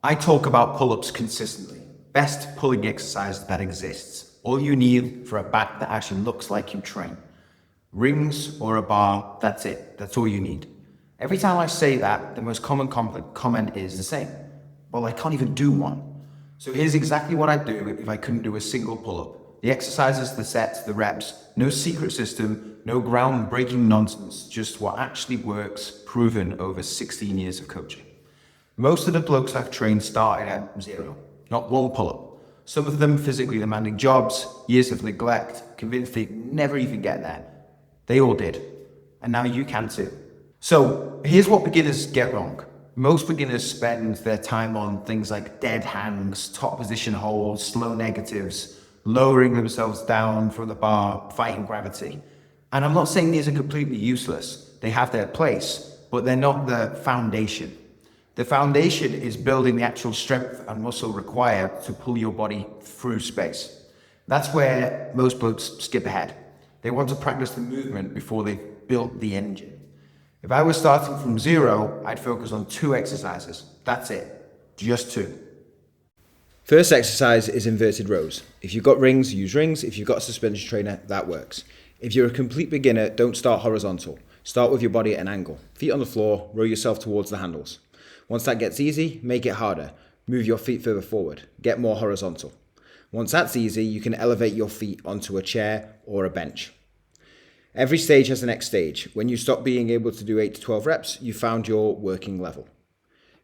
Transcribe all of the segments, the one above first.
I talk about pull-ups consistently. Best pulling exercise that exists. All you need for a back that actually looks like you train. Rings or a bar, that's it. That's all you need. Every time I say that, the most common comment is the same. Well, I can't even do one. So here's exactly what I'd do if I couldn't do a single pull-up. The exercises, the sets, the reps, no secret system, no groundbreaking nonsense, just what actually works, proven over 16 years of coaching. Most of the blokes I've trained started at zero, not one pull-up. Some of them physically demanding jobs, years of neglect, convinced they'd never even get there. They all did, and now you can too. So here's what beginners get wrong. Most beginners spend their time on things like dead hangs, top position holds, slow negatives, lowering themselves down from the bar, fighting gravity. And I'm not saying these are completely useless. They have their place, but they're not the foundation. The foundation is building the actual strength and muscle required to pull your body through space. That's where most blokes skip ahead. They want to practice the movement before they've built the engine. If I was starting from zero, I'd focus on 2 exercises. That's it. Just 2. First exercise is inverted rows. If you've got rings, use rings. If you've got a suspension trainer, that works. If you're a complete beginner, don't start horizontal. Start with your body at an angle. Feet on the floor, row yourself towards the handles. Once that gets easy, make it harder. Move your feet further forward. Get more horizontal. Once that's easy, you can elevate your feet onto a chair or a bench. Every stage has the next stage. When you stop being able to do 8 to 12 reps, you found your working level.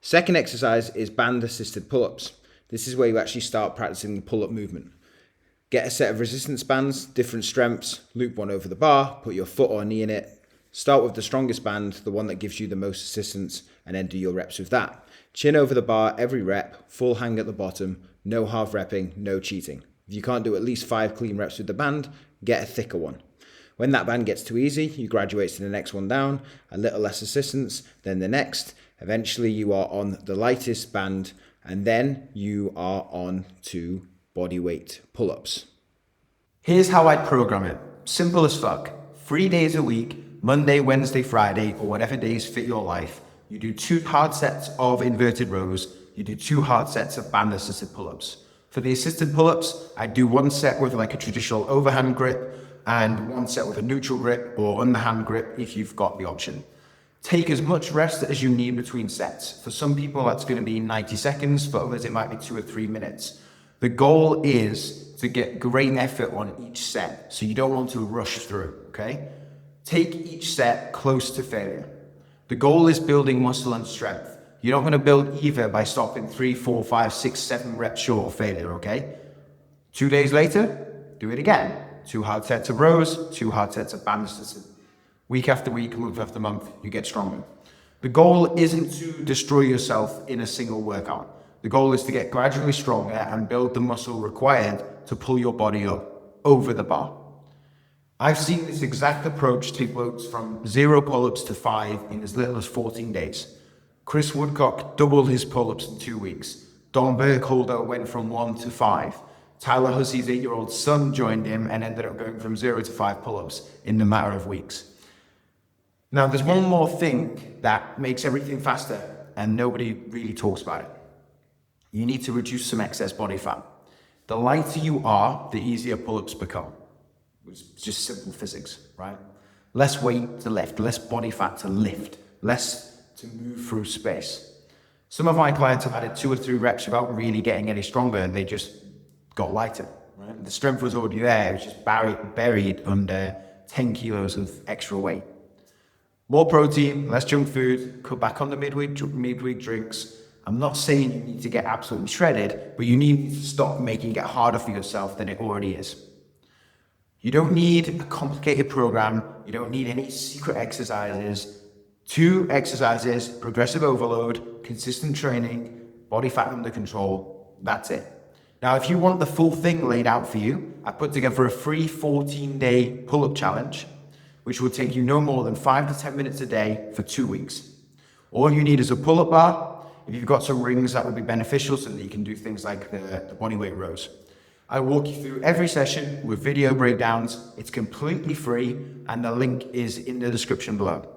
Second exercise is band-assisted pull-ups. This is where you actually start practicing the pull-up movement. Get a set of resistance bands, different strengths, loop one over the bar, put your foot or knee in it. Start with the strongest band, the one that gives you the most assistance, and then do your reps with that. Chin over the bar every rep, full hang at the bottom, no half repping, no cheating. If you can't do at least 5 clean reps with the band, get a thicker one. When that band gets too easy, you graduate to the next one down, a little less assistance, then the next. Eventually you are on the lightest band, and then you are on to body weight pull-ups. Here's how I'd program it. Simple as fuck. 3 days a week, Monday, Wednesday, Friday, or whatever days fit your life. You do 2 hard sets of inverted rows. You do 2 hard sets of band-assisted pull-ups. For the assisted pull-ups, I do 1 set with like a traditional overhand grip and 1 set with a neutral grip or underhand grip if you've got the option. Take as much rest as you need between sets. For some people, that's going to be 90 seconds. For others, it might be 2 or 3 minutes. The goal is to get great effort on each set, so you don't want to rush through, okay? Take each set close to failure. The goal is building muscle and strength. You're not going to build either by stopping 3, 4, 5, 6, 7 reps short of failure, okay? 2 days later, do it again. 2 hard sets of rows, 2 hard sets of band-assisted. Week after week, month after month, you get stronger. The goal isn't to destroy yourself in a single workout. The goal is to get gradually stronger and build the muscle required to pull your body up over the bar. I've seen this exact approach take blokes from 0 pull-ups to 5 in as little as 14 days. Chris Woodcock doubled his pull-ups in 2 weeks. Don Burkholder went from 1 to 5. Tyler Hussey's 8-year-old son joined him and ended up going from 0 to 5 pull-ups in a matter of weeks. Now, there's one more thing that makes everything faster, and nobody really talks about it. You need to reduce some excess body fat. The lighter you are, the easier pull-ups become. It's just simple physics, right? Less weight to lift, less body fat to lift, less to move through space. Some of my clients have had 2 or 3 reps without really getting any stronger, and they just got lighter, right? The strength was already there, it was just buried under 10 kilos of extra weight. More protein, less junk food, cut back on the midweek drinks. I'm not saying you need to get absolutely shredded, but you need to stop making it harder for yourself than it already is. You don't need a complicated program. You don't need any secret exercises. 2 exercises, progressive overload, consistent training, body fat under control. That's it. Now, if you want the full thing laid out for you, I put together a free 14-day pull-up challenge, which will take you no more than 5 to 10 minutes a day for 2 weeks. All you need is a pull-up bar. If you've got some rings, that would be beneficial so that you can do things like the bodyweight rows. I walk you through every session with video breakdowns. It's completely free, and the link is in the description below.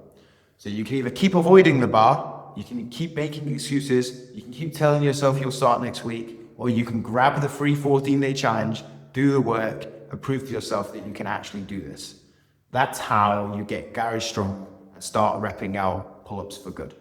So you can either keep avoiding the bar You can keep making excuses. You can keep telling yourself you'll start next week, or you can grab the free 14-day challenge, do the work, and prove to yourself that you can actually do this. That's how you get Gary Strong and start repping out pull-ups for good.